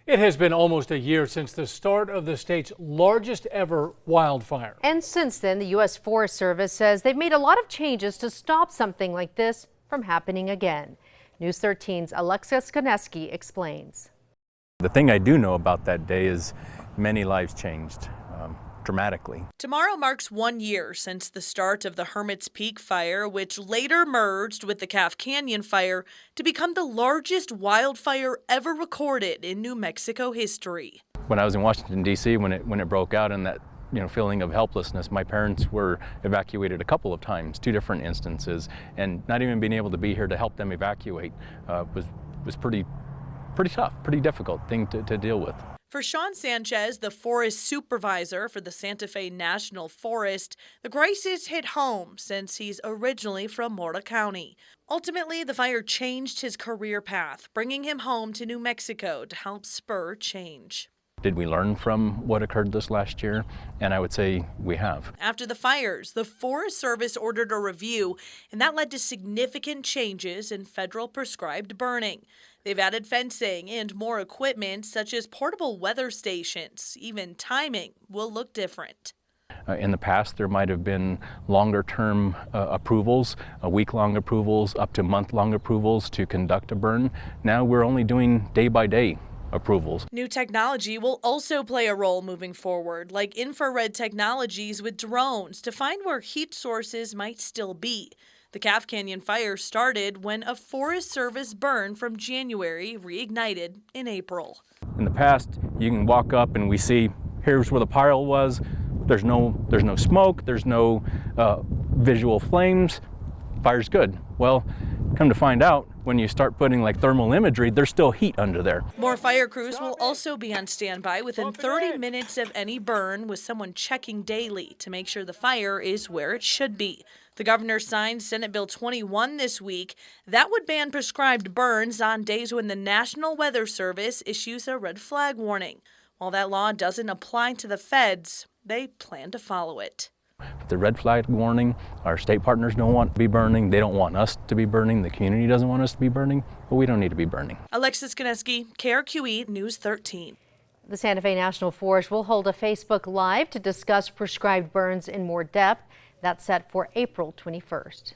It has been almost a year since the start of the state's largest ever wildfire. And since then, the U.S. Forest Service says they've made a lot of changes to stop something like this from happening again. News 13's Alexis Koneski explains. The thing I do know about that day is many lives changed dramatically. Tomorrow marks 1 year since the start of the Hermits Peak fire, which later merged with the Calf Canyon fire to become the largest wildfire ever recorded in New Mexico history. When I was in Washington, D.C., when it broke out, and that feeling of helplessness, my parents were evacuated a couple of times, 2 different instances, and not even being able to be here to help them evacuate was pretty tough, pretty difficult thing to deal with. For Sean Sanchez, the forest supervisor for the Santa Fe National Forest, the crisis hit home since he's originally from Mora County. Ultimately, the fire changed his career path, bringing him home to New Mexico to help spur change. Did we learn from what occurred this last year? And I would say we have. After the fires, the Forest Service ordered a review, and that led to significant changes in federal prescribed burning. They've added fencing and more equipment, such as portable weather stations. Even timing will look different. In the past, there might have been longer-term approvals, week-long approvals, up to month-long approvals to conduct a burn. Now we're only doing day-by-day approvals. New technology will also play a role moving forward, like infrared technologies with drones to find where heat sources might still be. The Calf Canyon fire started when a Forest Service burn from January reignited in April. In the past, you can walk up and we see here's where the pile was. There's no smoke, there's no visual flames. Fire's good. Well, come to find out, when you start putting like thermal imagery, there's still heat under there. More fire crews will also be on standby within 30 minutes of any burn, with someone checking daily to make sure the fire is where it should be. The governor signed Senate Bill 21 this week. That would ban prescribed burns on days when the National Weather Service issues a red flag warning. While that law doesn't apply to the feds, they plan to follow it. The red flag warning, our state partners don't want to be burning. They don't want us to be burning. The community doesn't want us to be burning, but we don't need to be burning. Alexis Koneski, KRQE News 13. The Santa Fe National Forest will hold a Facebook Live to discuss prescribed burns in more depth. That's set for April 21st.